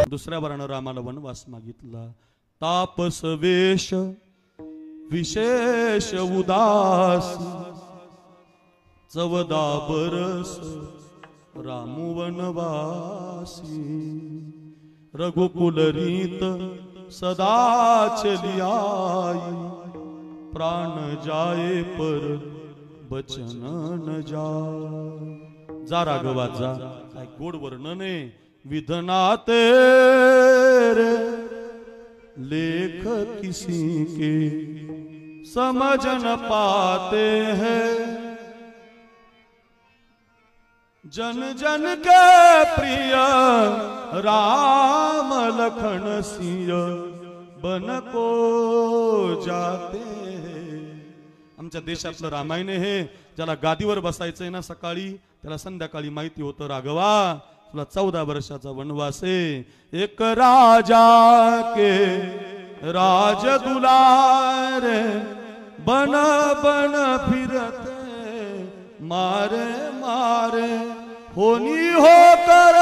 दुसऱ्या वरानं रामाला वनवास मागितला. तापस वेश विशेष उदास 14 बरस रामू वनवासी. रघुकुल रीत सदा चली आई प्राण जाए पर बचन न जाए. जा राघवा जा, काय गोड वर्णने विधना तेरे लेख किसी के समझ न पाते हैं. जन जन के प्रिय राम लखन सिंह बन को जाते हैं. आमच्या देशातलं रामायण हे ज्याला गादीवर बसायचंय ना सकाळी त्याला संध्याकाळी माहिती होतं राघवा तुला 14 वर्षाचा वनवास आहे. एक राजा के राज दुलारे बन बन फिरते मारे मारे होनी होकर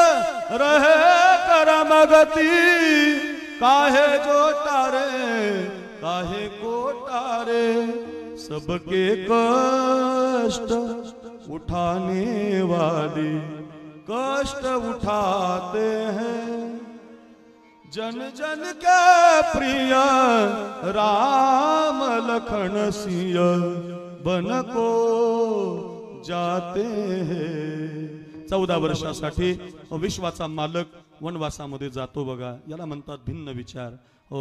रहे करम गति काहे को टारे सबके कष्ट उठाने वाली कष्ट उठाते हैं. जन जन के प्रिय राम लखन सिंह बन को जाते हैं. 14 वर्षासाठी विश्वाचा मालक वनवासामध्ये जातो बघा. याला म्हणतात भिन्न विचार.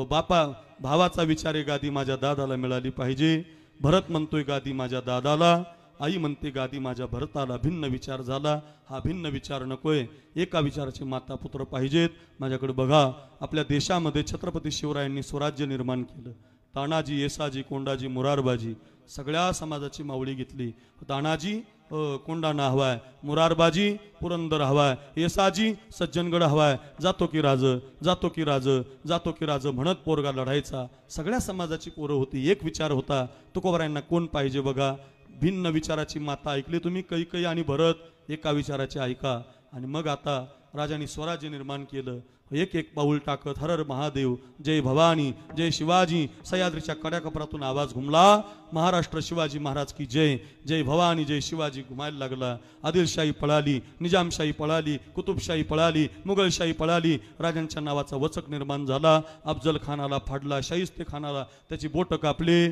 बापा भावाचा विचार गादी माझ्या दादाला मिळाली पाहिजे. भरत म्हणतोय गादी माझ्या दादाला. आई म्हणते गादी माझ्या भरताला. भिन्न विचार झाला. हा भिन्न विचार नकोय. एका विचाराचे माता पुत्र पाहिजेत. माझ्याकडे बघा आपल्या देशामध्ये छत्रपती शिवरायांनी स्वराज्य निर्माण केलं. तानाजी येसाजी कोंडाजी मुरारबाजी सगळ्या समाजाची मावळी घेतली. तानाजी कोंडाणा हवाय, मुरारबाजी पुरंदर हवाय, येसाजी सज्जनगड हवाय. जातो की राज जातो की राज जातो की राज म्हणत पोरगा लढायचा. सगळ्या समाजाची पोरं होती. एक विचार होता. तुकोबारायांना कोण पाहिजे बघा. भिन्न विचाराची माता ऐकली तुम्ही. कैकेयी आणि भरत एका विचाराचे ऐका. आणि मग आता राजांनी स्वराज्य निर्माण केलं. एक एक पाऊल टाकत हर हर महादेव जय भवानी जय शिवाजी सह्याद्रीच्या कड्याकपरातून आवाज घुमला. महाराष्ट्र शिवाजी महाराज की जय जय भवानी जय शिवाजी घुमायला लागला. आदिलशाही पळाली, निजामशाही पळाली, कुतुबशाही पळाली, मुघलशाही पळाली. राजांच्या नावाचा वचक निर्माण झाला. अफजल खानाला फाडला, शाहिस्ते खानाला त्याची बोट कापले.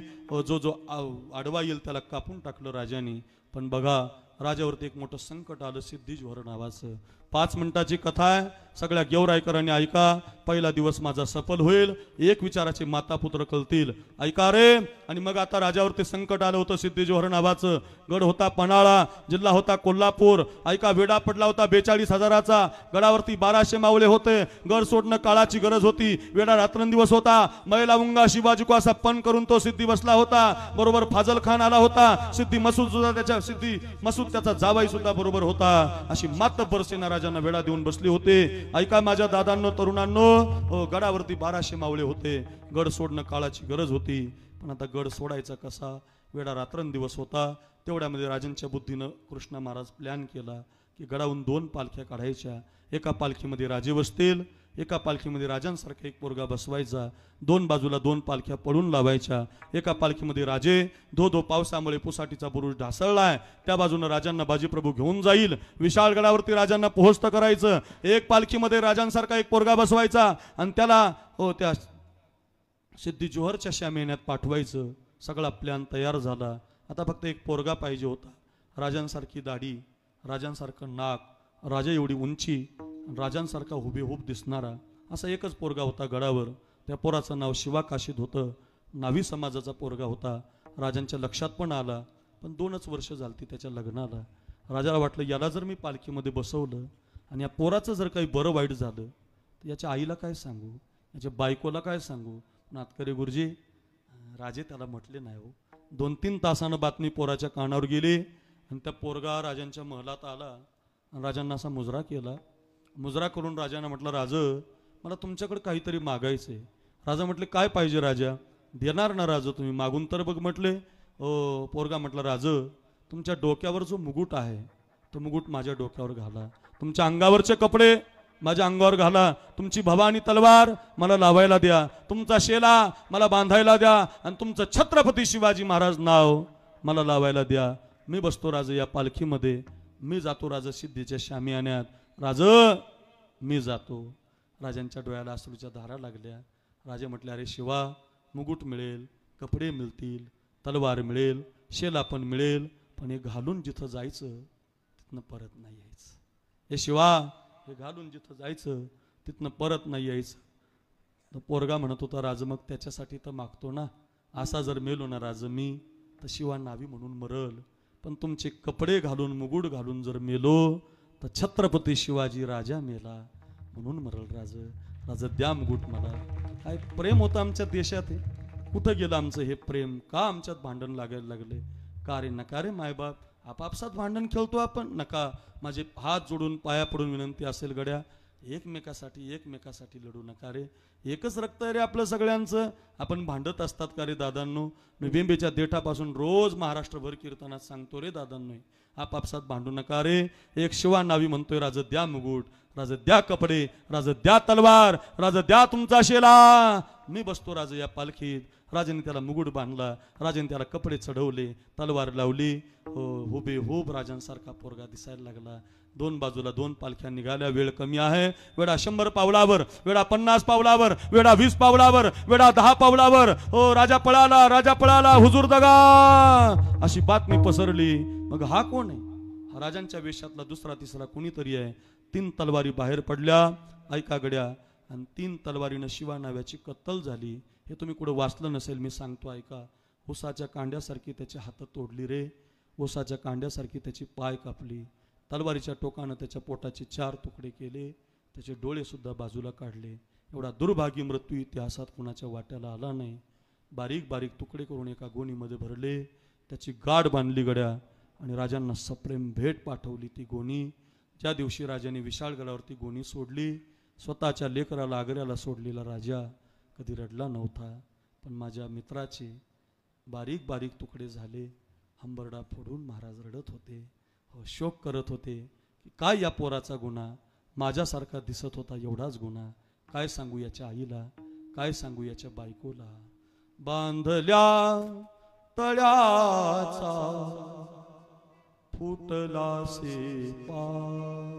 जो जो आडवा येईल त्याला कापून टाकलं राजांनी. पण बघा राजावरती एक मोठं संकट आलं. सिद्धीज्वर नावाचं. 5 मिनिटाची कथा आहे. सगळ्या गेवरायकरांनी ऐका. पहिला दिवस माझा सफल होईल. एक विचाराचे माता पुत्र कळतील. ऐका रे. आणि मग आता राजावरती संकट आलं होतं. सिद्धीज्वर नावाचं. गड होता पन्हाळा, जिल्हा होता कोल्हापूर. ऐका वेढा पडला होता 42,000चा. गडावरती 1200 मावळे होते. गड सोडणं काळाची गरज होती. वेढा रात्रंदिवस होता. मैलावुंगा शिवाजी को असा पण करून तो सिद्धी बसला होता. बरोबर फाजल खान आला होता. सिद्धी मसूद त्याचा जावाई सुद्धा बरोबर होता. अशी मातब्बर सेना राजांना वेढा देऊन बसली होते. ऐका माझ्या दादांनो तरुणांनो. गडावरती 1200 मावळे होते. गड सोडणं काळाची गरज होती. पण आता गड सोडायचा कसा. वेढा रात्रंदिवस होता. तेवढ्यामध्ये राजांच्या बुद्धीनं कृष्ण महाराज प्लॅन केला की गडाहून 2 पालख्या काढायच्या. एका पालखीमध्ये राजे बसतील, एका पालखीमध्ये राजांसारखा एक पोरगा बसवायचा. 2 बाजूला 2 पालख्या पळून लावायच्या. एका पालखीमध्ये राजे धो पावसामुळे पुसाटीचा बुरुज ढासळलाय त्या बाजूने राजांना बाजीप्रभू घेऊन जाईल. विशाळगडावरती राजांना पोहोचत करायचं. एक पालखीमध्ये राजांसारखा एक पोरगा बसवायचा आणि त्याला त्या सिद्धीज्वरच्या श्यामेण्यात पाठवायचं. सगळा प्लॅन तयार झाला. आता फक्त एक पोरगा पाहिजे होता. राजांसारखी दाढी, राजांसारखं नाक, राजा एवढी उंची, राजांसारखा हुबेहूब दिसणारा असा एकच पोरगा होता गडावर. त्या पोराचं नाव शिवा काशीद होतं. नावी समाजाचा पोरगा होता. राजांच्या लक्षात पण आला. पण 2च वर्ष झालती त्याच्या लग्नाला. राजाला वाटलं याला जर मी पालखीमध्ये बसवलं आणि या पोराचं जर काही बरं वाईट झालं तर याच्या आईला काय सांगू, याच्या बायकोला काय सांगू. नातकरी गुरुजी राजे त्याला म्हटले नाही हो. 2-3 तासानं बातमी पोराच्या कानावर गेली आणि त्या पोरगा राजांच्या महलात आला. राजांना असा मुजरा केला. मुजरा करून राजांना म्हटलं राज मला तुमच्याकडे काहीतरी मागायचंय. राजा म्हटले काय पाहिजे राजा. देणार ना राज तुम्ही मागून तर बघ म्हटले. पोरगा म्हटलं राज तुमच्या डोक्यावर जो मुकुट आहे तो मुकुट माझ्या डोक्यावर घाला. तुमच्या अंगावरचे कपडे माझ्या अंगावर घाला, तुमची भवानी तलवार मला लावायला द्या, तुमचा शेला मला बांधायला द्या आणि तुमचं छत्रपती शिवाजी महाराज नाव मला लावायला द्या. मी बसतो राज या पालखीमध्ये, मी जातो राज सिद्धीच्या शामियान्यात, राज मी जातो. राजांच्या डोळ्याला अश्रूच्या धारा लागल्या. राजे म्हटले, अरे शिवा, मुकुट मिळेल, कपडे मिळतील, तलवार मिळेल, शेला पण मिळेल, पण हे घालून जिथं जायचं तिथनं परत नाही यायचं. हे शिवा, हे घालून जिथं जायचं तिथनं परत नाही यायचं. पोरगा म्हणत होता, राज मग त्याच्यासाठी तर मागतो ना, असा जर मेलो ना राज मी, तर शिवा नावी म्हणून मरल, पण तुमचे कपडे घालून मुकुट घालून जर मेलो तर छत्रपती शिवाजी राजा मेला म्हणून मरल. राज, राज द्या मुकुट मला. काय प्रेम होतं आमच्या देशात, हे कुठं गेलं आमचं हे प्रेम? का आमच्यात भांडण लागायला लागले? का रे? नका रे मायबाप, आपापसात भांडण खेळतो आपण, नका. माझे हात जोडून पाया पडून विनंती असेल गड्या, एकमेकासाठी लढू नका रे. एकच रक्त आहे रे आपलं सगळ्यांचं. आपण भांडत असतात का रे दादांनो? मी बिंबीच्या देठापासून रोज महाराष्ट्रभर कीर्तनात सांगतो रे दादांनो, आपापसात भांडू नका रे. एक शिवा नावी म्हणतोय, राज द्या मुकुट, राज द्या कपडे, राज द्या तलवार, राज द्या तुमचा शेला. मी बसतो राज या पालखीत. राजाने त्याला मुकुट बांधला, राजाने त्याला कपडे चढवले, तलवार लावली. हुबेहूब राजांसारखा पोरगा दिसायला लागला. दोन बाजूला दोन पालख्या निघाल्या. वेळ कमी आहे. वेळा 100 पावलावर, वेळा 50 पावलावर, वेळा 20 पावलावर, वेळा 10 पावलावर. हो, राजा पळाला, राजा पळाला, हुजूर दगा, अशी बातमी पसरली. मग हा कोण आहे? हा राजांच्या वेशातला दुसरा तिसरा कोणीतरी आहे. 3 तलवारी बाहेर पडल्या, ऐका गड्या, आणि 3 तलवारीनं शिवा नाव्याची कत्तल झाली. हे तुम्ही कुठं वाचलं नसेल, मी सांगतो ऐका. ऊसाच्या कांड्यासारखी त्याची हात तोडली रे, ऊसाच्या कांड्यासारखी त्याची पाय कापली, तलवारीच्या टोकानं त्याच्या पोटाचे 4 तुकडे केले, त्याचे डोळे सुद्धा बाजूला काढले. एवढा दुर्भाग्य मृत्यू इतिहासात कुणाच्या वाट्याला आला नाही. बारीक बारीक तुकडे करून एका गोणीमध्ये भरले, त्याची गाठ बांधली गड्या, आणि राजांना सप्रेम भेट पाठवली ती गोणी. ज्या दिवशी राजाने विशाळगडावरती गोणी सोडली, स्वतःच्या लेकराला आग्र्याला सोडलेला राजा कधी रडला नव्हता. पण माझ्या मित्राचे बारीक बारीक तुकडे झाले. हंबरडा फोडून महाराज रडत होते, शोक करत होते की काय या पोराचा गुन्हा, माझ्यासारखा दिसत होता एवढाच गुन्हा. काय सांगू याच्या आईला, काय सांगू याच्या बायकोला. बांधल्या तळ्याचा फुटला से पाट,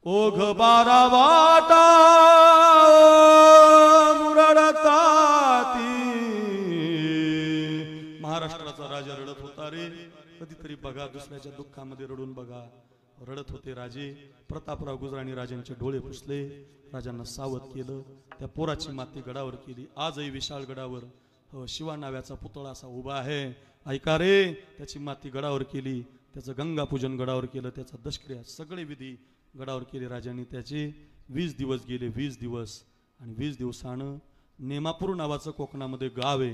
ओघ 12 वाटा मुरडताती. महाराष्ट्राचा राजा रडत होता रे. कधीतरी बघा, दुसऱ्याच्या दुःखामध्ये रडून बघा. रडत होते राजे. प्रतापराव गुजराणी राजांचे डोळे पुसले, राजांना सावध केलं. त्या पोराची माती गडावर केली. आजही विशाळ गडावर शिवा नाव्याचा पुतळा असा उभा आहे. ऐका रे, त्याची माती गडावर केली, त्याचं गंगापूजन गडावर केलं, त्याचा दशक्रिया सगळे विधी गडावर केले राजांनी. त्याचे 20 दिवस गेले, 20 दिवस. आणि 20 दिवसानं नेमापूर नावाचं कोकणामध्ये गाव आहे,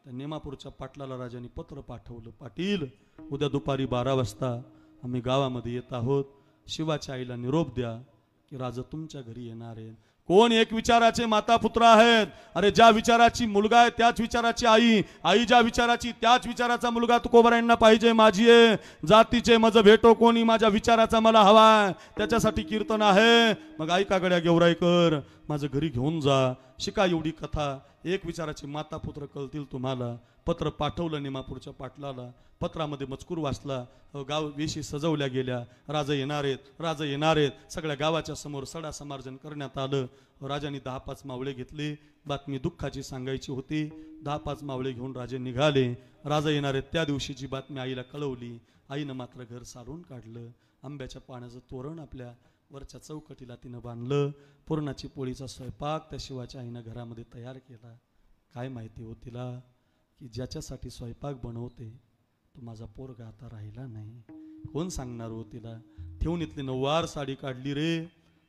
त्या नेमापूरच्या पाटलाला राजांनी पत्र पाठवलं, पाटील उद्या दुपारी 12 वाजता आम्ही गावामध्ये येत आहोत, शिवाच्या आईला निरोप द्या की राजा तुमच्या घरी येणार आहे. कोण? एक विचाराचे माता पुत्र आहेत. अरे ज्या विचाराची मुलगा आहे त्याच विचाराची आई, आई ज्या विचाराची त्याच विचाराचा मुलगा तुकोबरायांना पाहिजे. माझी आहे जातीचे मज भेटो कोणी, माझ्या विचाराचा मला हवाय, त्याच्यासाठी कीर्तन आहे. मग ऐका गड्या गेवराईकर, माझं घरी घेऊन जा, शिका एवढी कथा. एक विचाराची माता पुत्र कळतील तुम्हाला. पत्र पाठवलं नेमापूरच्या पाटलाला. पत्रामध्ये मजकूर वाचला, गाव वेशी सजवल्या गेल्या, राजा येणार आहेत, राजा येणार आहेत. सगळ्या गावाच्या समोर सडा समार्जन करण्यात आलं. राजांनी 10-5 मावळे घेतले. बातमी दुःखाची सांगायची होती. 10-5 मावळे घेऊन राजे निघाले. राजा येणार आहेत त्या दिवशीची बातमी आईला कळवली. आईनं मात्र घर सारून काढलं. आंब्याच्या पाण्याचं तोरण आपल्या वरच्या चौकटीला तिनं बांधलं. पुरणाची पोळीचा स्वयंपाक त्या शिवाच्या आईनं घरामध्ये तयार केला. काय माहिती हो तिला की ज्याच्यासाठी स्वयंपाक बनवते तो माझा पोरगा आता राहिला नाही. कोण सांगणार हो तिला. ठेवून इथली नऊवार साडी काढली रे,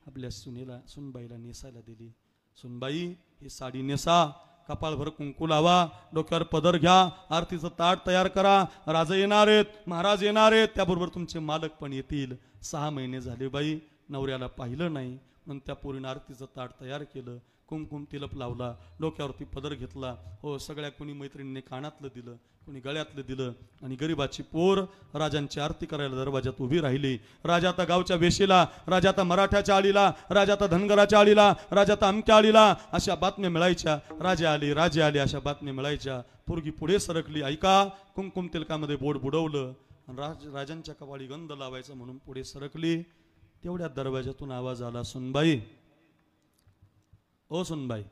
आपल्या सुनबाईला नेसायला दिली. सुनबाई ही साडी नेसा, कपाळभर कुंकू लावा, डोक्यावर पदर घ्या, आरतीचं ताट तयार करा. राजा येणार आहेत, महाराज येणार आहेत, त्याबरोबर तुमचे मालक पण येतील. 6 महिने झाले बाई, नवऱ्याला पाहिलं नाही, म्हणून त्या पोरीनं आरतीचं ताट तयार केलं. कुमकुम तिलप लावला, डोक्यावरती पदर घेतला. हो, सगळ्या कोणी मैत्रिणीने कानातलं दिलं, कोणी गळ्यातलं दिलं. आणि गरिबाची पोर राजांची आरती करायला दरवाजात उभी राहिली. राजा आता गावच्या वेशीला, राजा आता मराठ्याच्या आळीला, राजा आता धनगराच्या आळीला, राजा आता अमक्या आळीला, अशा बातम्या मिळायच्या. राजे आले अशा बातम्या मिळायच्या. पोरगी पुढे सरकली. ऐका, कुमकुम तिलकामध्ये बोट बुडवलं. राजांच्या कपाळी गंध लावायचा म्हणून पुढे सरकली. तेवढ्या दरवाजातून आवाज आला, सुनबाई, ओ सुनबाई,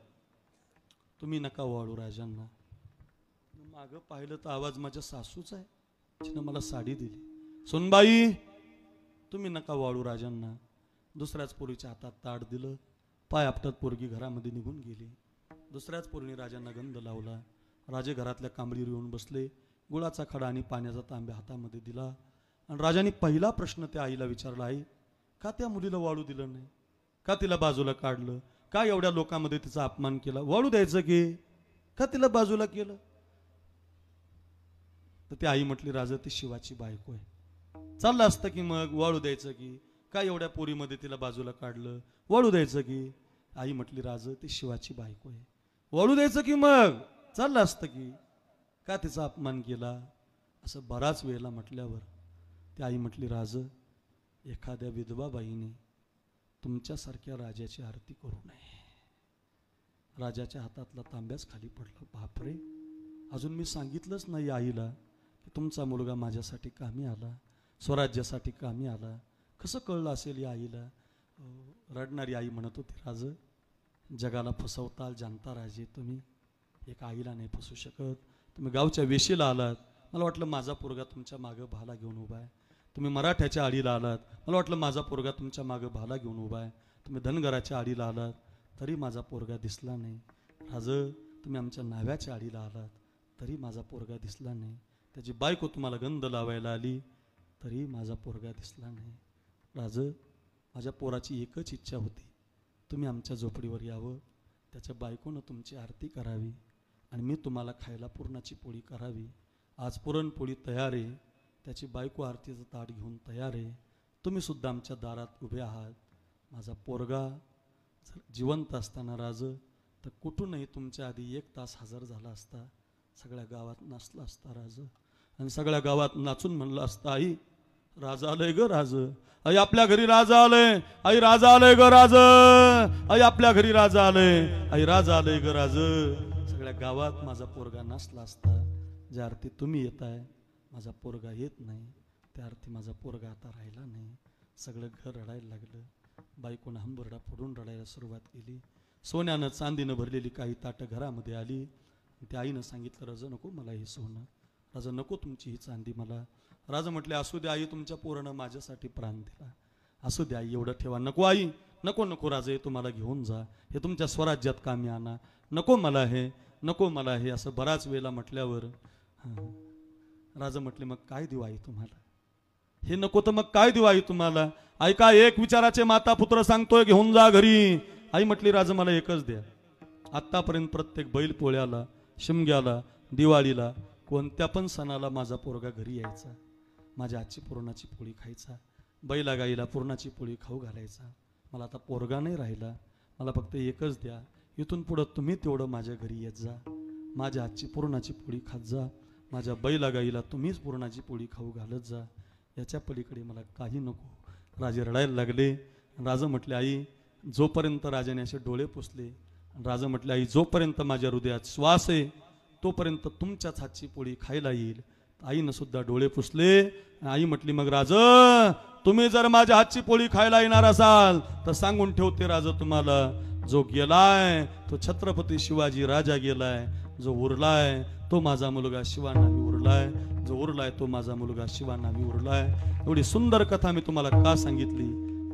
तुम्ही नका वाळू राजांना. मागं पाहिलं तर आवाज माझ्या सासूच आहे, तिनं मला साडी दिली. सुनबाई, तुम्ही नका वाळू राजांना. दुसऱ्याच पोरीच्या हातात ताट दिलं. पाय आपटत पोरगी घरामध्ये निघून गेली. दुसऱ्याच पोरीने राजांना गंध लावला. राजे घरातल्या कांबळीवर येऊन बसले. गुळाचा खडा आणि पाण्याचा तांब्या हातामध्ये दिला. आणि राजाने पहिला प्रश्न त्या आईला विचारला, आई, का त्या मुलीला वाळू दिलं नाही? का तिला बाजूला काढलं? का एवढ्या लोकांमध्ये तिचा अपमान केला? वाळू द्यायचं की का तिला बाजूला केलं? तर ती आई म्हटली, राजा, ती शिवाची बायको आहे. चाललं असतं की मग वाळू द्यायचं की का एवढ्या पोरीमध्ये तिला बाजूला काढलं? वाळू द्यायचं की? आई म्हटली, राजा, ती शिवाची बायको आहे. वाळू द्यायचं की मग चाललं असतं की का तिचा अपमान केला? असं बराच वेळेला म्हटल्यावर ती आई म्हटली, राजा, एखाद्या विधवा बाईने तुमच्यासारख्या राजाची आरती करू नये. राजाच्या हातातला तांब्याच खाली पडला. बापरे, अजून मी सांगितलंच नाही आईला की तुमचा मुलगा माझ्यासाठी कामी आला, स्वराज्यासाठी कामी आला. कसं कळलं असेल या आईला? रडणारी आई म्हणत होती, राजा, जगाला फसवताल जानता राजे तुम्ही, एक आईला नाही फसू शकत. तुम्ही गावच्या वेशीला आलात, मला वाटलं माझा पोरगा तुमच्या मागं भाला घेऊन उभा आहे. तुम्ही मराठ्याच्या आडीला आलात, मला वाटलं माझा पोरगा तुमच्या मागं भाला घेऊन उभा आहे. तुम्ही धनगराच्या आडीला आलात, तरी माझा पोरगा दिसला नाही. राजा, तुम्ही आमच्या नाव्याच्या आडीला आलात, तरी माझा पोरगा दिसला नाही. त्याची बायको तुम्हाला गंध लावायला आली, तरी माझा पोरगा दिसला नाही. राजा, माझ्या पोराची एकच इच्छा होती, तुम्ही आमच्या झोपडीवर यावं, त्याच्या बायकोनं तुमची आरती करावी आणि मी तुम्हाला खायला पुरणाची पोळी करावी. आज पुरणपोळी तयार आहे, त्याची बायको आरतीचं ताट घेऊन तयार आहे. तुम्ही सुद्धा आमच्या दारात उभे आहात. माझा पोरगा जर जिवंत असताना राजा, तर कुठूनही तुमच्या आधी 1 तास हजर झाला असता, सगळ्या गावात नाचला असता राजा, आणि सगळ्या गावात नाचून म्हणलं असतं, आई, राजा आलंय ग राजा, आई आपल्या घरी राजा आलंय, आई राजा आलंय ग राजा, आई आपल्या घरी राजा आलंय, आई राजा आलंय ग राजा. सगळ्या गावात माझा पोरगा नाचला असता. ज्या अर्थी तुम्ही येताय, माझा पोरगा येत नाही, त्या अर्थी माझा पोरगा आता राहिला नाही. सगळं घर रडायला लागलं. बायकोनं हंबरडा फोडून रडायला सुरुवात केली. सोन्यानं चांदीनं भरलेली काही ताटं घरामध्ये आली. त्या आईनं सांगितलं, राजा नको मला हे सोनं, राजा नको तुमची ही चांदी मला. राजा म्हटले, असू द्या आई, तुमच्या पोरानं माझ्यासाठी प्राण दिला, असू द्या आई, एवढं ठेवा. नको आई, नको नको राजा, हे तुम्हाला घेऊन जा, हे तुमच्या स्वराज्यात कामी आणा, नको मला हे, नको मला हे. असं बराच वेळेला म्हटल्यावर राजा म्हटले, मग काय देऊ आई तुम्हाला? हे नको तर मग काय देऊ आई तुम्हाला? ऐका, एक विचाराचे माता पुत्र सांगतोय, घेऊन जा घरी. आई म्हटली, राजा मला एकच द्या. आत्तापर्यंत प्रत्येक बैल पोळ्याला, शिमग्याला, दिवाळीला, कोणत्या पण सणाला माझा पोरगा घरी यायचा, माझ्या आजची पुरणाची पोळी खायचा, बैला गाईला पुरणाची पोळी खाऊ घालायचा. मला आता पोरगा नाही राहिला, मला फक्त एकच द्या. इथून पुढं तुम्ही तेवढं माझ्या घरी येत जा, माझ्या आजची पुरणाची पोळी खात जा, माझ्या बैला गाईला तुम्हीच पुरणाची पोळी खाऊ घालत जा, याच्या पलीकडे मला काही नको. राजे रडायला लागले. राजा म्हटले, आई, जोपर्यंत राजाने असे डोळे पुसले, राजा म्हटले, आई, जोपर्यंत माझ्या हृदयात श्वास आहे तोपर्यंत तुमच्याच हातची पोळी खायला येईल. आईनं सुद्धा डोळे पुसले. आई म्हटली, मग राजा, तुम्ही जर माझ्या हातची पोळी खायला येणार असाल तर सांगून ठेवते राजा तुम्हाला, जो गेलाय तो छत्रपती शिवाजी राजा गेलाय, जो उरलाय तो माझा मुलगा शिवानावी उरलाय, जो उरलाय तो माझा मुलगा शिवानावी उरलाय. एवढी सुंदर कथा मी तुम्हाला का सांगितली?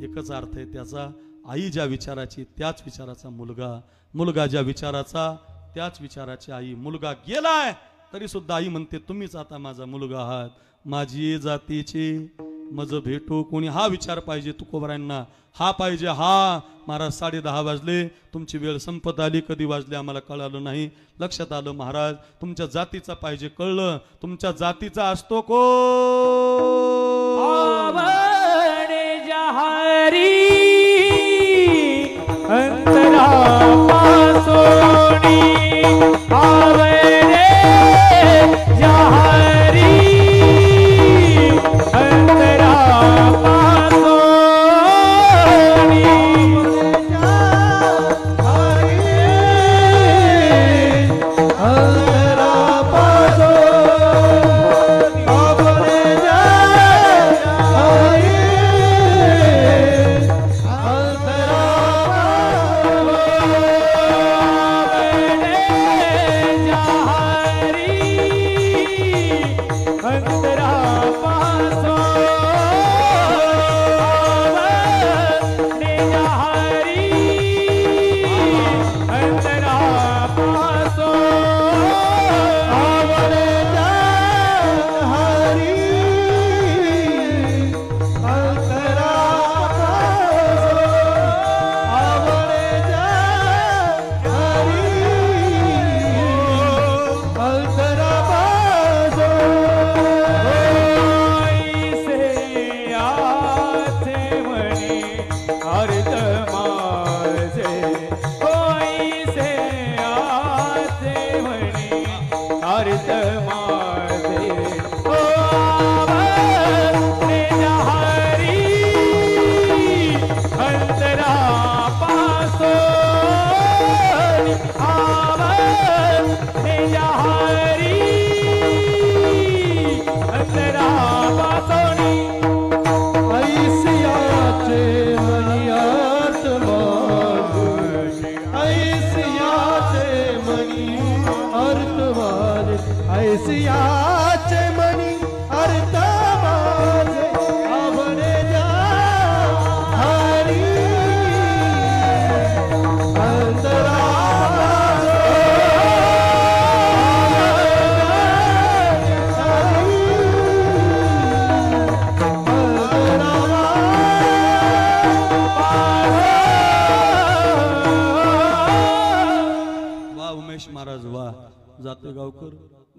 एकच अर्थ आहे त्याचा, आई ज्या विचाराची त्याच विचाराचा मुलगा, मुलगा ज्या विचाराचा त्याच विचाराची आई. मुलगा गेलाय तरी सुद्धा आई म्हणते, तुम्हीच आता माझा मुलगा आहात, माझी जातीची मज भेटू कोणी. हा विचार पाहिजे तुकोबरायांना, हा पाहिजे. हा महाराज, 10:30 वाजले, तुमची वेळ संपत आली, कधी वाजले आम्हाला कळालं नाही. लक्षात आलं महाराज, तुमच्या जातीचा पाहिजे, कळलं तुमच्या जातीचा असतो को जहारी अंतरा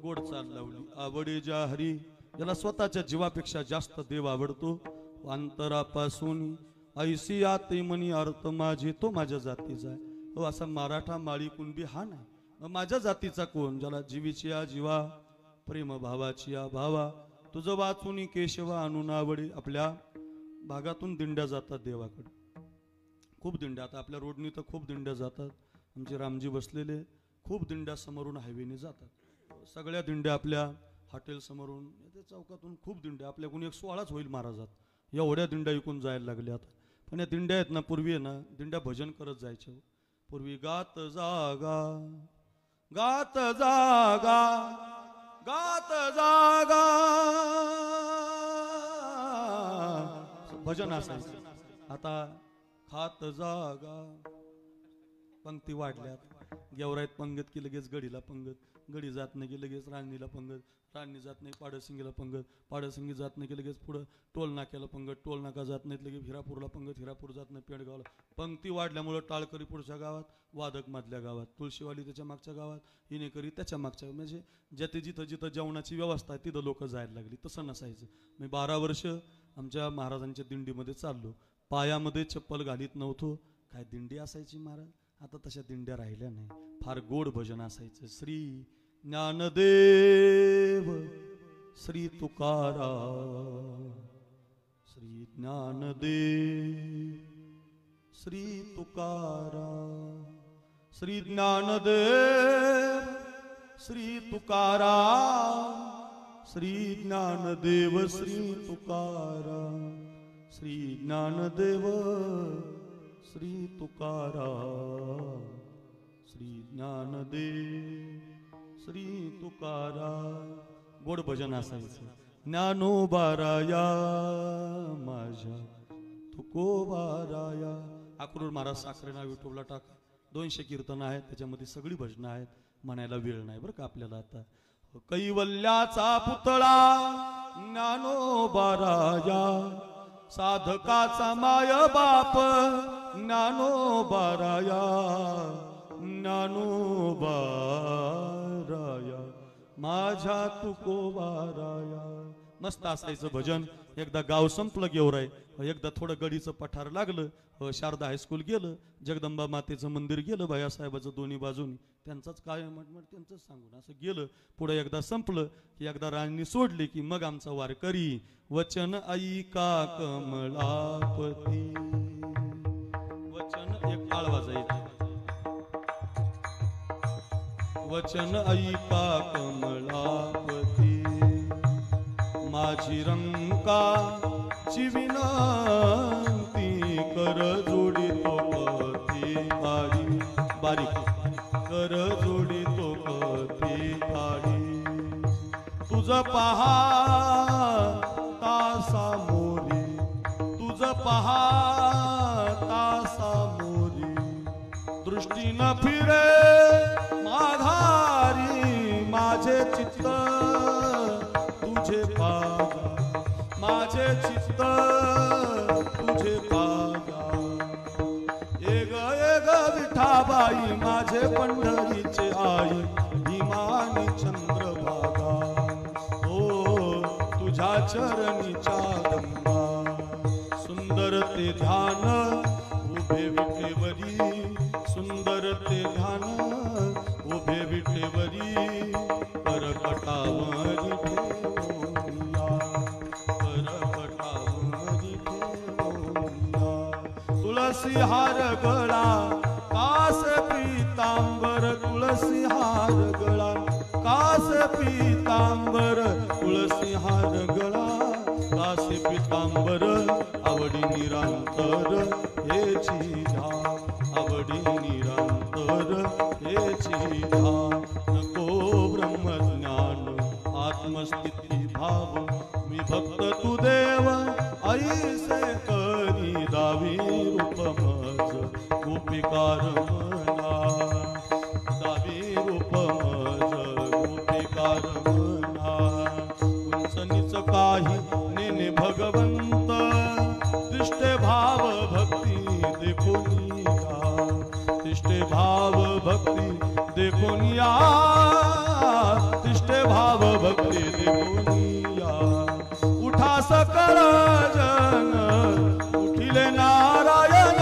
गोड चाल लावली आवडे ज्या हरी, ज्याला स्वतःच्या जीवापेक्षा जास्त देव आवडतो. अंतरापासून ऐसी आते मनी अर्थ माझे, तो माझ्या जातीचा आहे. हो असा मराठा माळी कुणबी हा नाही, माझ्या जातीचा कोण? ज्याला जीवीची या जीवा, प्रेम भावाची या भावा, तुझं वाचून केशवा आणून आवडे. आपल्या भागातून दिंड्या जातात देवाकडे, खूप दिंड्या. आता आपल्या रोडनी तर खूप दिंड्या जातात. आमचे रामजी बसलेले खूप दिंड्या समोरून हायवेने जातात. सगळ्या दिंड्या आपल्या हॉटेल समोरून, चौकातून खूप दिंड्या. आपल्याकडून 116च होईल महाराजात, एवढ्या दिंड्या इकून जायला लागल्या आता. पण या दिंड्या आहेत ना, पूर्वी आहे ना दिंड्या भजन करत जायच्या. पूर्वी गात जागा गात जागा गात जागा भजन असायचं. आता खात जागा. पंक्ती वाढल्यात. गेवराईत पंगत की लगेच गडीला पंगत, गडी जात नाही की लगेच राणीला पंगत, राणी जात नाही पाडसिंगीला पंगत, पाडसिंगी जात नाही की लगेच पुढं टोल नाक्याला पंगत, टोल नाका जात नाहीत लगेच हिरापूरला पंगत, हिरापूर जात नाही पेडगावला. पंक्ती वाढल्यामुळं टाळकरी पुढच्या गावात, वादक मधल्या गावात, तुळशीवाली त्याच्या मागच्या गावात, हिनेकरी त्याच्या मागच्या. म्हणजे ज्याते जिथं जिथं जेवणाची व्यवस्था आहे तिथं लोक जायला लागली. तसं नसायचं. मी 12 वर्ष आमच्या महाराजांच्या दिंडीमध्ये चाललो. पायामध्ये चप्पल घालीत नव्हतो. काय दिंडी असायची महाराज. आता तशा दिंड्या राहिल्या नाही. फार गोड भजन असायचं. श्री ज्ञानदेव श्री तुकाराम, श्री ज्ञानदेव श्री तुकाराम, श्री ज्ञानदेव श्री तुकाराम, श्री ज्ञानदेव श्री तुकाराम, श्री ज्ञानदेव श्री तुकाराम, श्री ज्ञानदेव श्री तुकाराम. गोड भजन असायचं. ज्ञानोबाराया माझ्या तुकोबाराया. अक्रूर महाराज साखरे नाव युट्यूबला टाका. 200 कीर्तन आहेत, त्याच्यामध्ये सगळी भजनं आहेत. म्हणायला वेळ नाही बरं का आपल्याला. आता कैवल्याचा पुतळा ज्ञानोबाराया, साधकाचा माय बाप ज्ञानोबाराया, ज्ञानोबाराया माझ्या तुकोबाराया. मस्त असायचं भजन. एकदा गाव संपलं गेवराय, एकदा थोडं गडीचं पठार लागलं, शारदा हायस्कूल गेलं, जगदंबा मातेचं मंदिर गेलं, भैयासाहेबाचं दोन्ही बाजूनी त्यांचाच काय म्हटलं त्यांचंच सांगून असं गेलं. पुढे एकदा संपलं की एकदा राणी सोडली की मग आमचा वारकरी वचन ऐका कमलापती. वचन एक टाळ वाजायचं. वचन ऐका कमलापती माझी रंकाची विनंती कर जोडितो कधी काळी बारीक कर जोडितो कधी काळी तुझ पहा तासामोरी तुझ पहा तासामोरी दृष्टी न फिरे माघारी माझे चित्त तुझे पाजा माझे चित्त तुझे पाजा एग एग विठाबाई माझे पंढरीचे आई भीमानी चंद्रभागा ओ तुझ्या चरणीच्या गंगा सुंदर ते ध्यान उभे विठेवरी सुंदर ते ध्यान उभे विठेवरी करकटावरी तुलसी हार गळा कास पीतांबर तुलसी हार गळा कास पीतांबर तुलसी हार गळा कास पीतांबर आवडी निरांतर हेची ध्या आवडी निरांतर हेची ध्या नको ब्रह्मज्ञान आत्मस्थिती भाव मी भक्त तू देव ऐसे करी दावी रूप मज गोपिकार मना दावी रूप मज गोपिकार मना उंचनीच काही नेने भगवंत तिष्ठे भाव भक्ती देखोनिया तिष्ठे भाव भक्ती देखोनिया तिष्ठे भाव भक्ती देखोनिया उठा सकळ जन उठिले नारायण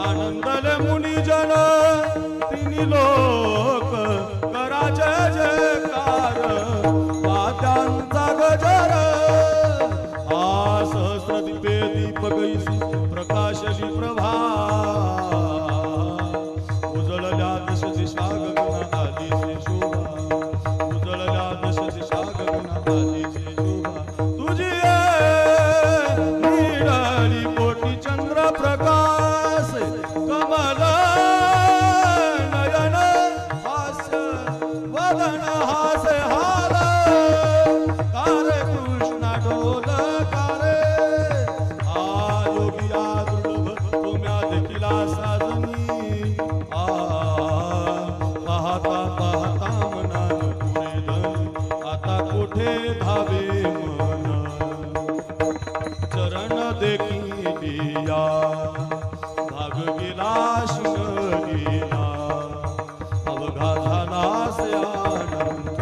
आनंदले मुनिजन तिनी लोक करा जय जयकार वाद्यांचा गजर आ सहस्र दीपे दीपकैसी प्रकाशली प्रभा उजळल्या दश दिशा गगना आलीची शोभा उजळल्या दश दिशा गगना आलीची शोभा तुझी निराळी कोटी चंद्र प्रकाश कमल नयन हास्य वदन हास्य हाल कारे कृष्ण डोल कारे आ योगिया दुर्लभ तुम्या देखिला साजनी आ पाहता पाहता मनान पुरेल आता कुठे धावे मन चरण देखिलिया भाग गेला शिन गेला अवघा झाला से आनंद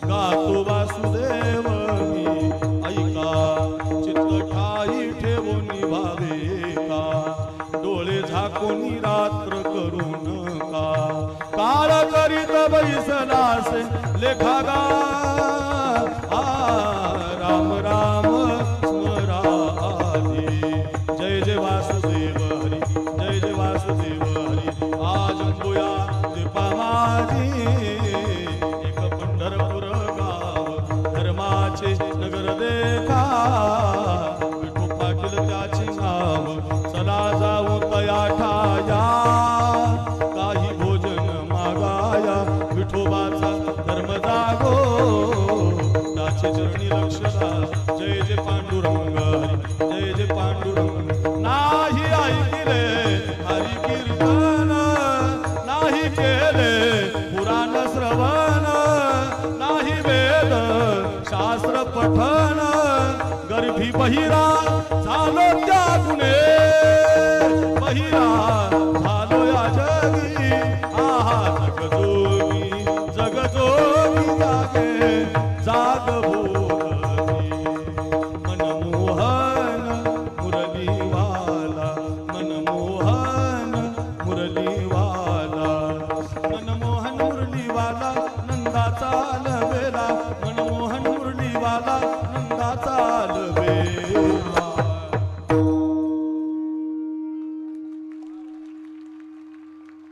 गातो वासुदेव मी ऐका चित्त ठाई ठेवून भावे का डोळे झाकून रात्र करू नका काळ करीत बैसलासे लेखागा राम राम स्मरा आधी जय जय वासुदेव हरी जय जय वासुदेव हरी आज अंबुया दीपा माझी एक पंढरपूर गाव धर्माचे नगर देखा विठू पाटील त्याचे नाव चला जाऊ तया ठाया काही भोजन मागाया विठोबाचा धर्म जागो त्याचे चरणी लक्ष जय जय पांडुरंग हरी जय जय पांडुरंग नाही ऐकिले हरी कीर्तन नाही केले पुराण श्रवण नाही वेद शास्त्र पठण गर्भी बहिरा झालो त्या गुणे बहिरा झालो या जगी आहा जगजोगी जगजोगी जागे जाग हो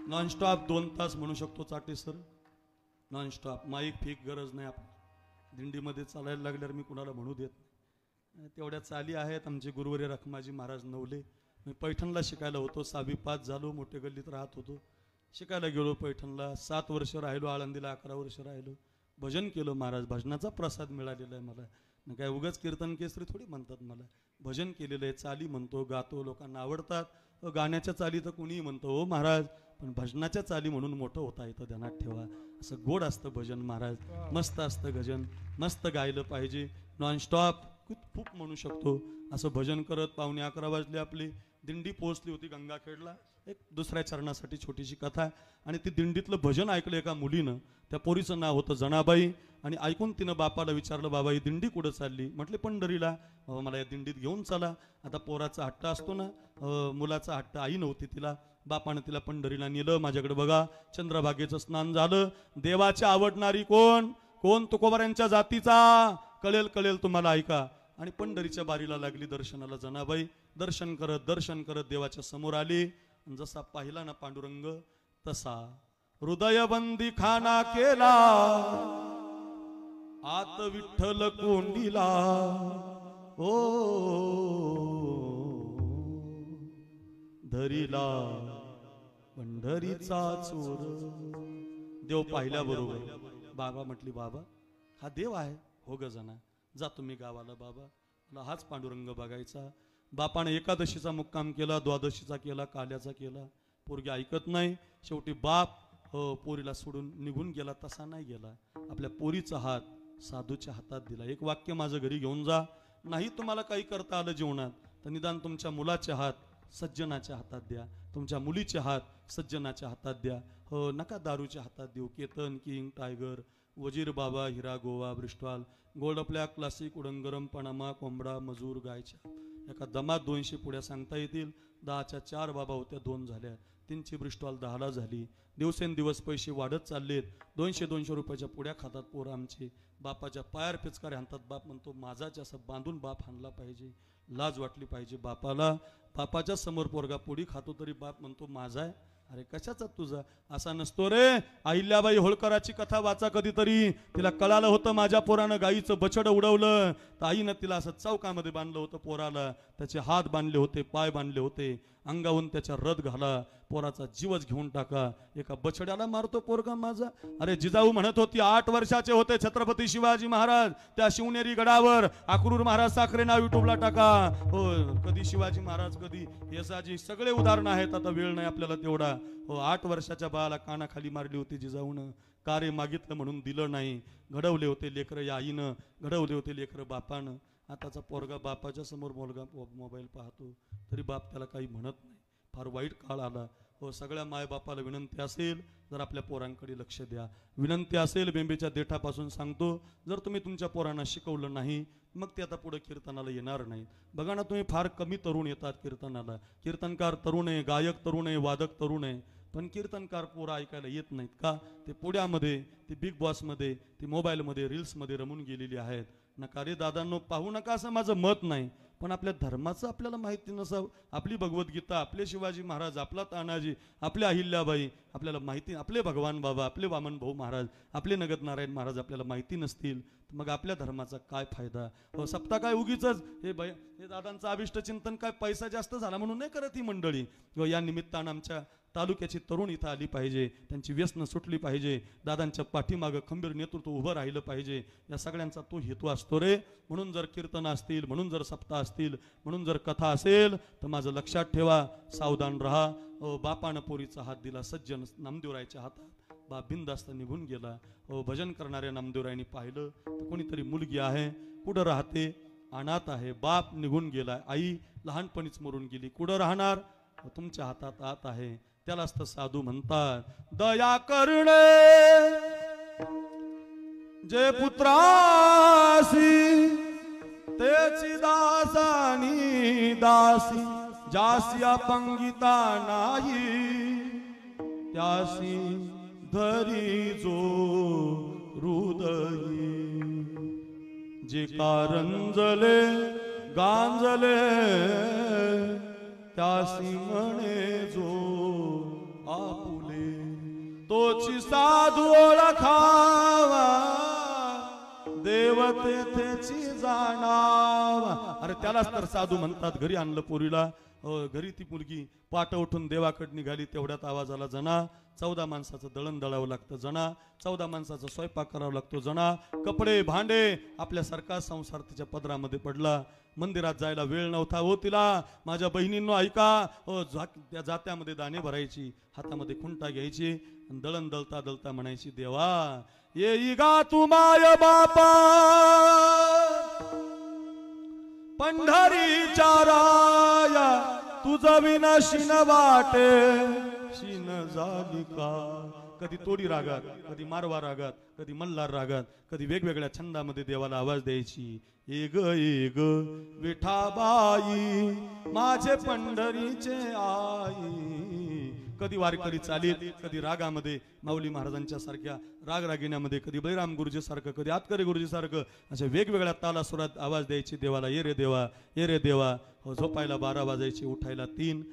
नॉनस्टॉप 2 तास म्हणू शकतो चाटे सर, नॉनस्टॉप. माईक फीक गरज नाही. आपण दिंडीमध्ये चालायला लागल्यावर मी कुणाला म्हणू देत नाही. तेवढ्या चाली आहेत. आमचे गुरुवर्य रखमाजी महाराज नवले. मी पैठणला शिकायला होतो. 6वी पास झालो. मोठे गल्लीत राहत होतो. शिकायला गेलो पैठणला. 7 वर्ष राहिलो. आळंदीला 11 वर्ष राहिलो. भजन केलं महाराज. भजनाचा प्रसाद मिळालेला आहे मला. काय उगाच कीर्तन केसरी थोडी म्हणतात मला. भजन केलेलं आहे. चाली म्हणतो, गातो, लोकांना आवडतात. गाण्याच्या चाली तर कुणीही म्हणतो हो महाराज, पण भजनाच्या चाली म्हणून मोठं होता येतं. ध्यानात ठेवा. असं गोड असतं भजन महाराज. मस्त असतं भजन. मस्त गायलं पाहिजे. नॉनस्टॉप खूप म्हणू शकतो. असं भजन करत 11:15 वाजले. आपली दिंडी पोहोचली होती गंगाखेडला. एक दुसऱ्या चरणासाठी छोटीशी कथा. आणि ती दिंडीतलं भजन ऐकलं एका मुलीनं. त्या पोरीचं नाव होतं जनाबाई. आणि ऐकून तिनं बापाला विचारलं, बाबा ही दिंडी कुठं चालली? म्हटले पंढरीला. बाबा मला या दिंडीत घेऊन चला. आता पोराचा हट्ट असतो ना, मुलाचा हट्ट. आई नव्हती तिला. बापानं तिला पंढरीला नेलं. माझ्याकडे बघा, चंद्रभागेचं स्नान झालं. देवाची आवडणारी कोण कोण तुकोबारांच्या जातीचा कळेल तुम्हाला, ऐका. आणि पंढरीच्या बारीला लागली दर्शनाला जनाबाई. दर्शन करत देवाच्या समोर आली. जसा पाहिला ना पांडुरंग, तसा हृदयबंदी खाना केला. आत विठ्ठल कोंडीला. ओ धरीला पंढरीचा चोर. देव पाहिल्याबरोबर बाबा म्हटली, बाबा हा देव आहे. हो ग जना, जा तुम्ही गावाला. बाबा मला हाच पांडुरंग बघायचा. बापाने एकादशीचा मुक्काम केला, द्वादशीचा केला, काल्याचा केला. पोरगी ऐकत नाही. शेवटी बाप पोरीला सोडून निघून गेला. तसा नाही गेला. आपल्या पोरीचा हात साधूच्या हातात दिला. एक वाक्य माझं घरी घेऊन जा. नाही तुम्हाला काही करता आलं जीवनात, तर निदान तुमच्या मुलाचे हात सज्जनाच्या हातात द्या. तुमच्या मुलीचे हात सज्जनाच्या हातात द्या. हो, नका दारूच्या हातात देऊ. केतन, किंग, टायगर, वजीर बाबा, हिरा, गोवा, ब्रिस्टॉल, गोल्ड आपल्या क्लासिक, उडंगरम, पनामा, कोंबडा, मजूर, गायच्या. एका दमात 200 पुड्या सांगता येतील. 10च्या 4 बाबा होत्या, 2 झाल्या. 3ची ब्रिस्टॉल 10ला झाली. दिवसेंदिवस पैसे वाढत चाललेत. 200 रुपयाच्या पुड्या खातात पोरं आमचे. बापाच्या पायार पिचकारे हाणतात. बाप म्हणतो माझाच असं बांधून बाप हाणला पाहिजे. लाज वाटली पाहिजे बापाला. बापाच्या समोर पोरगा पोळी खातो तरी बाप म्हणतो माझा आहे. अरे कशाचा तुझा? असा नसतो रे. अहिल्याबाई होळकराची कथा वाचा कधीतरी. तिला कळालं होतं माझ्या पोरानं गाईचं बछड उडवलं, तर आईनं तिला असं चौकामध्ये बांधलं होतं पोराला. त्याचे हात बांधले होते, पाय बांधले होते, अंगावून त्याच्या रथ घाला, पोराचा जीवच घेऊन टाका. एका बछड्याला मारतो पोरगा माझा. अरे जिजाऊ म्हणत होती 8 वर्षाचे होते छत्रपती शिवाजी महाराज त्या शिवनेरी गडावर. अक्रूर महाराज साखरे नाव युट्यूबला टाका. हो, कधी शिवाजी महाराज, कधी येसाजी, सगळे उदाहरणं आहेत. आता वेळ नाही आपल्याला तेवढा. हो, 8 वर्षाच्या बाळाला कानाखाली मारली होती जिजाऊनं. कार्य मागितलं म्हणून दिलं नाही. घडवले होते लेकरं या आईनं, घडवले होते लेकरं बापानं. आताचा पोरगा बापाच्या समोर मोबाईल पाहतो तरी बाप त्याला काही म्हणत नाही. फार वाईट काळ आला. हो, सगळ्या मायबापाला विनंती असेल, जर आपल्या पोरांकडे लक्ष द्या. विनंती असेल, बेंबीच्या देठापासून सांगतो, जर तुम्ही तुमच्या पोरांना शिकवलं नाही, मग ते आता पुढे कीर्तनाला येणार नाही. बघा ना, तुम्ही फार कमी तरुण येतात कीर्तनाला. कीर्तनकार तरुण आहे, गायक तरुण आहे, वादक तरुण आहे, पण कीर्तनकार पोरं ऐकायला येत नाहीत का? ते पुण्यामध्ये, ते बिग बॉसमध्ये, ते मोबाईलमध्ये, रील्समध्ये रमून गेलेली आहेत. नका रे दादांनो, पाहू नका असं माझं मत नाही, पण आपल्या धर्माचं आपल्याला माहिती नसावं. आपली भगवद्गीता, आपले शिवाजी महाराज, आपला तानाजी, आपल्या अहिल्याबाई आपल्याला माहिती, आपले भगवान बाबा, आपले वामन भाऊ महाराज, आपले नगद नारायण महाराज आपल्याला माहिती नसतील, तर मग आपल्या धर्माचा काय फायदा? हो, सप्ताह काय उगीच हे दादांचं अभिष्ट चिंतन काय पैसा जास्त झाला म्हणून नाही करत ही मंडळी. या निमित्तानं आमच्या तालुक्याची तरुण इथं आली पाहिजे, त्यांची व्यसनं सुटली पाहिजे, दादांच्या पाठीमागं खंबीर नेतृत्व उभं राहिलं पाहिजे. या सगळ्यांचा तो हेतू असतो रे. म्हणून जर कीर्तन असतील, म्हणून जर सप्ताह असतील, म्हणून जर कथा असेल, तर माझं लक्षात ठेवा, सावधान राहा. बापानं पोरीचा हात दिला सज्जन नामदेवरायच्या हातात. बाप बिनधास्त निघून गेला. भजन करणाऱ्या नामदेवरायांनी पाहिलं तर कोणीतरी मुलगी आहे, कुठं राहते? अनाथ आहे. बाप निघून गेला, आई लहानपणीच मरून गेली, कुठं राहणार? तुमच्या हातात आत आहे. त्यालाच तर साधू म्हणतात. दया करणे जे पुत्रासी, तेची दासानी दासी, जासी अपंगिता नाही, त्यासी धरी जो हृदयी. जे कारंजले गांजले, त्यासी म्हणे जो आपुले तोची साधू ओळखावा देव तेथेची जाणावा. अरे त्यालाच तर साधू म्हणतात. घरी आणलं पोरीला, घरी ती मुलगी पाट उठून देवाकडे निघाली. तेवढ्यात आवाज आला, जना 14 माणसाचं दळण दळावं लागतं, जना 14 माणसाचा स्वयंपाक करावा लागतो, जना कपडे भांडे आपल्यासारखा संसार तिच्या पदरामध्ये पडला. मंदिरात जायला वेळ नव्हता हो तिला. माझ्या बहिणींनो ऐका, त्या जात्यामध्ये दाणे भरायची, हातामध्ये खुंटा घ्यायची, दळण दळता दळता म्हणायची, देवा येई गा तू माय बापा पंढरीच्या राया, तुझं विना शिन वाटे शिन झाली का. कधी तोडी रागात, कधी मारवा रागात, कधी मल्हार रागात, कधी वेगवेगळ्या छंदामध्ये देवाला आवाज द्यायची. एग एग विठाबाई माझे पंढरीचे आई. कधी वारकरी चालीत, कधी रागामध्ये माऊली महाराजांच्या सारख्या राग रागिण्यामध्ये, कधी बळीराम गुरुजी सारखं, कधी आतकरी गुरुजी सारखं, अशा वेगवेगळ्या तालासुरात आवाज द्यायची देवाला. ये रे देवा, ये रे देवा. झोपायला 12 वाजायची, उठायला 3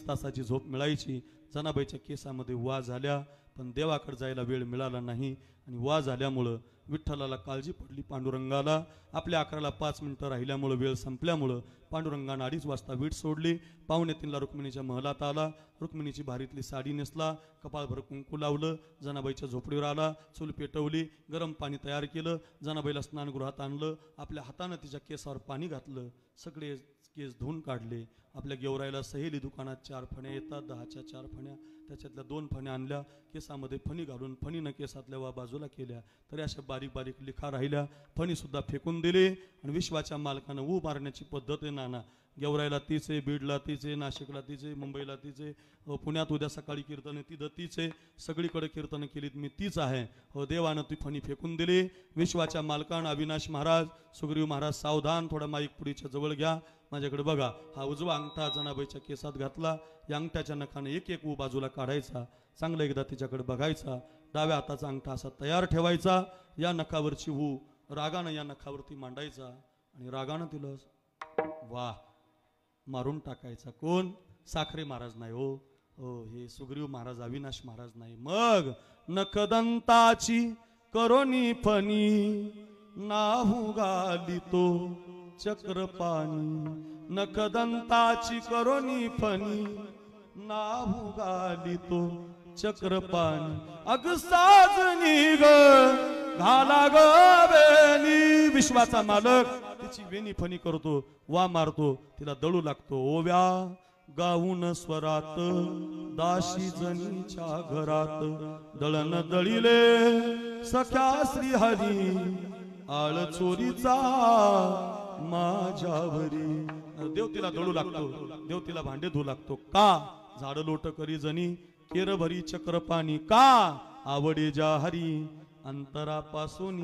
तासाची झोप मिळायची. जनाबाईच्या केसामध्ये वा झाल्या, पण देवाकडे जायला वेळ मिळाला नाही. आणि वा झाल्यामुळं विठ्ठलाला काळजी पडली. पांडुरंगाला आपल्या 11ला 5 मिनिटं राहिल्यामुळं, वेळ संपल्यामुळं पांडुरंगानं 2:30 वाजता वीट सोडली. 2:45ला रुक्मिणीच्या महलात आला. रुक्मिणीची भारीतली साडी नेसला, कपाळभर कुंकू लावलं, जनाबाईच्या झोपडीवर आला, चूल पेटवली, गरम पाणी तयार केलं, जनाबाईला स्नानगृहात आणलं, आपल्या हातानं तिच्या केसावर पाणी घातलं, सगळे केस धुवून काढले. आपल्या गेवराईला सहेली दुकानात 4 फण्या येतात, 10च्या 4 फण्या, त्याच्यातल्या 2 फण्या आणल्या, केसामध्ये फणी घालून फणीनं केसातल्या वा बाजूला केल्या, तरी अशा बारीक बारीक लिखा राहिल्या. फणीसुद्धा फेकून दिली. आणि विश्वाच्या मालकानं ऊ मारण्याची पद्धत आहे नाना. गेवराईला तीच आहे, बीडला तीच आहे, नाशिकला तीच आहे, मुंबईला तीच आहे, पुण्यात उद्या सकाळी कीर्तन तिथं तीच आहे, सगळीकडे कीर्तनं केलीत मी तीच आहे. देवानं ती फणी फेकून दिली. विश्वाच्या मालकानं अविनाश महाराज, सुग्रीव महाराज, सावधान, थोडा माईक पुढीच्या जवळ घ्या, माझ्याकडे बघा. हा उजवा अंगठा जनाबाईच्या केसात घातला. या अंगठ्याच्या नखाने एक ऊ बाजूला काढायचा, चांगला एकदा तिच्याकडे बघायचा. डाव्या हाताचा अंगठा असा तयार ठेवायचा. या नखावरची ऊ रागानं या नखावरती मांडायचा आणि रागानं तिला वाह मारून टाकायचा. कोण? साखरे महाराज नाही हो, हे सुग्रीव महाराज, अविनाश महाराज नाही. मग नखदंताची करोनी फणी नाहू गाली तो चक्रपाणी. नखदंताची करोनी फणी नाहू गाली तो चक्रपाणी. अग साजनी ग घाला ग वेणी. विश्वाचा मालक तिची वेणी फणी करतो, वा मारतो, तिला दळू लागतो. ओव्या गाऊन स्वरात दाशी जनीच्या घरात दळण दळिले सख्या श्री हरी आळ चोरीचा माझ्यावरी. देव तिला दळू लागतो, देव तिला भांडे धुवू लागतो. का? झाड लोट करी जनी केर भरी चक्रपाणी. का? आवडे जा हरी अंतरापासून.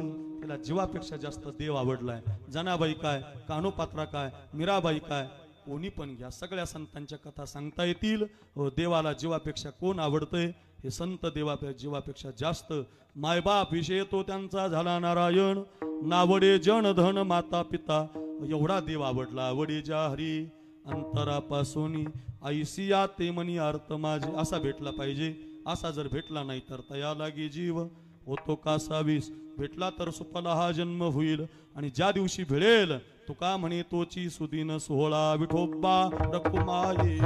तिला जीवापेक्षा जास्त देव आवडलाय. जनाबाई काय, कानोपात्रा काय, मीराबाई काय, कोणी पण घ्या, सगळ्या संतांच्या कथा सांगता येतील. देवाला जीवापेक्षा कोण आवडतंय? हे संत जीवापेक्षा जास्त. मायबाप विषय तो त्यांचा झाला नारायण. नावडे जन धन माता पिता एवढा देव आवडला. आवडे जा हरी अंतरापासून ऐसिया ते मनी अर्थ माझे. असा भेटला पाहिजे. असा जर भेटला नाही तर तया लागे जीव होतो कासावीस. भेटला तर सुफला हा जन्म होईल. आणि ज्या दिवशी भिळेल तुका म्हणे तोची सुदीन सोहळा. विठोबा रखुमाये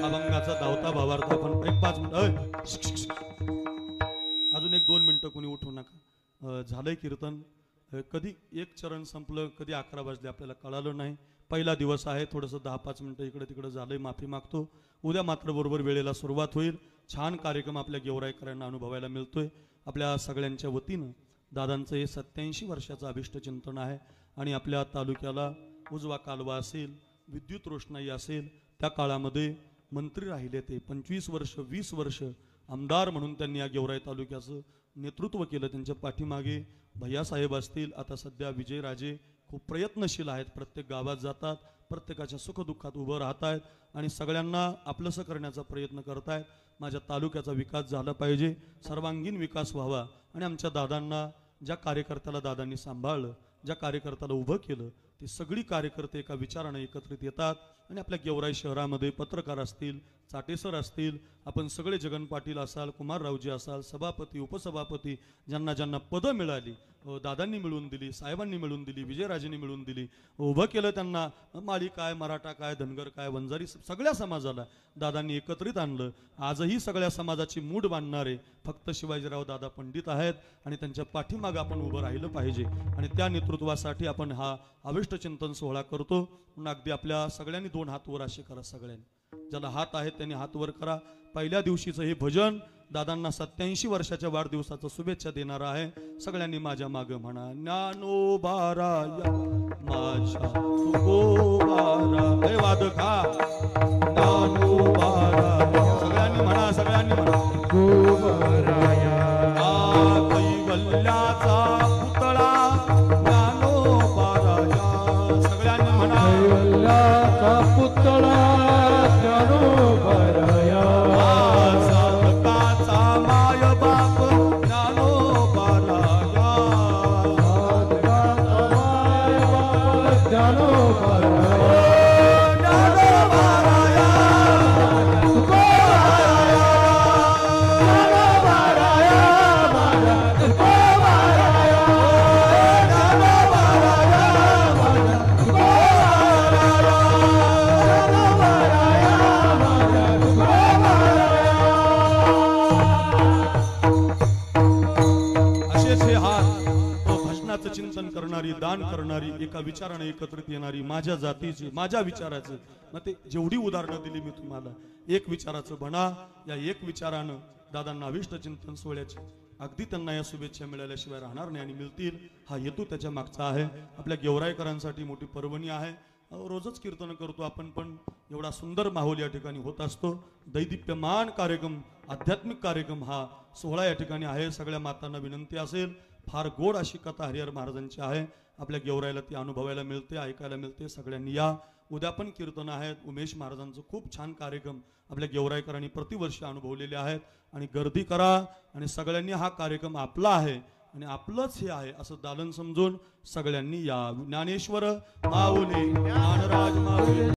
अभंगाचा धावता भावार्थ. आपण 1-5 मिनिट, अजून 1-2 मिनिटं कोणी उठू नका. झालंय कीर्तन. कधी एक चरण संपलं, कधी 11 वाजले आपल्याला कळालं नाही. पहिला दिवस आहे, थोडंसं 10-5 मिनिटं इकडे तिकडे झालंय, माफी मागतो. उद्या मात्र बरोबर वेळेला सुरुवात होईल. छान कार्यक्रम आपल्या गेवराईकरांना अनुभवायला मिळतोय. आपल्या सगळ्यांच्या वतीनं दादांचं हे 87 वर्षाचं अभिष्ट चिंतन आहे. आणि आपल्या तालुक्याला उजवा कालवा असेल, विद्युत रोषणाई असेल, त्या काळामध्ये मंत्री राहिले ते 25 वर्ष 20 वर्ष आमदार म्हणून त्यांनी या गेवराई तालुक्याचं नेतृत्व केलं. त्यांच्या पाठीमागे भैयासाहेब असतील, आता सध्या विजयराजे खूप प्रयत्नशील आहेत. प्रत्येक गावात जातात, प्रत्येकाच्या सुखदुःखात उभं राहत आहेत आणि सगळ्यांना आपलंसं करण्याचा प्रयत्न करत आहेत. माझ्या तालुक्याचा विकास झाला पाहिजे, सर्वांगीण विकास व्हावा आणि आमच्या दादांना, ज्या कार्यकर्त्याला दादांनी सांभाळलं, ज्या कार्यकर्त्याला उभं केलं, ते सगळी कार्यकर्ते एका विचाराने एकत्रित येतात आणि आपल्या गेवराई शहरामध्ये पत्रकार असतील, चाटेसर असतील, आपण सगळे, जगन पाटील असाल, कुमाररावजी असाल, सभापती, उपसभापती, ज्यांना ज्यांना पदं मिळाली, दादांनी मिळवून दिली, साहेबांनी मिळवून दिली, विजयराजेंनी मिळवून दिली, उभं केलं त्यांना, माळी काय, मराठा काय, धनगर काय, वंजारी, सगळ्या समाजाला दादांनी एकत्रित आणलं. आजही सगळ्या समाजाची मूठ बांधणारे फक्त शिवाजीराव दादा पंडित आहेत आणि त्यांच्या पाठीमागे आपण उभं राहिलं पाहिजे आणि त्या नेतृत्वासाठी आपण हा अविष्टचिंतन सोहळा करतो. म्हणून अगदी आपल्या सगळ्यांनी 2 हात वर असे करा, सगळ्यांनी, ज्याला हात आहेत त्यांनी हात वर करा. पहिल्या दिवशीचं हे भजन दादांना 87 वर्षाच्या वाढदिवसाचं शुभेच्छा देणार आहे. सगळ्यांनी माझ्या मागे म्हणा, ज्ञानोबाराया माझ्या तुकोबारा, हे वादका ज्ञानोबाराया, सगळ्यांनी म्हणा, सगळ्यांनी म्हणा, तुकोबाराया, कैवल्याचा पुतळा ज्ञानोबाराया, सगळ्यांनी म्हणा, कैवल्याचा पुतळा ज्ञानोबाराया, साधकाचा माय बाप ज्ञानोबाराया, साधकाचा माय बाप ज्ञानोबाराया, ज्ञानोबाराया, तुकोबाराया, ज्ञानोबाराया, माझ्या तुकोबाराया, ज्ञानोबाराया, माझ्या तुकोबाराया, ज्ञानोबाराया, माझ्या तुकोबाराया. असेच हे हात भजनाचं चिंतन करणारी, दान करणारी, एका विचाराने एकत्रित येणारी, माझ्या जातीची, माझ्या विचाराचं, मग ते जेवढी उदाहरणं दिली मी तुम्हाला, एक विचाराचं बना, या एक विचारानं दादांना अविष्ट चिंतन सोहळ्याची अगदी त्यांना या शुभेच्छा मिळाल्याशिवाय राहणार नाही आणि मिळतील. हा हेतू त्याच्या मागचा आहे. आपल्या गेवराईकरांसाठी मोठी पर्वणी आहे. रोजच कीर्तन करतो आपण, पण एवढा सुंदर माहोल या ठिकाणी होत असतो. दैदिप्यमान कार्यक्रम, आध्यात्मिक कार्यक्रम हा सोहळा या ठिकाणी आहे. सगळ्या मातांना विनंती असेल, फार गोड अशी कथा हरिहर महाराजांची आहे, आपल्या गेवराईला ती अनुभवायला मिळते, ऐकायला मिळते. सगळ्यांनी या. उद्या पण कीर्तन आहेत. उमेश महाराजांचं खूप छान कार्यक्रम आपल्या गेवराईकरांनी प्रतिवर्षी अनुभवलेले आहेत आणि गर्दी करा आणि सगळ्यांनी हा कार्यक्रम आपला आहे आणि आपलंच हे आहे असं दालन समजून सगळ्यांनी या. ज्ञानेश्वर माऊली, ज्ञानराज माऊली.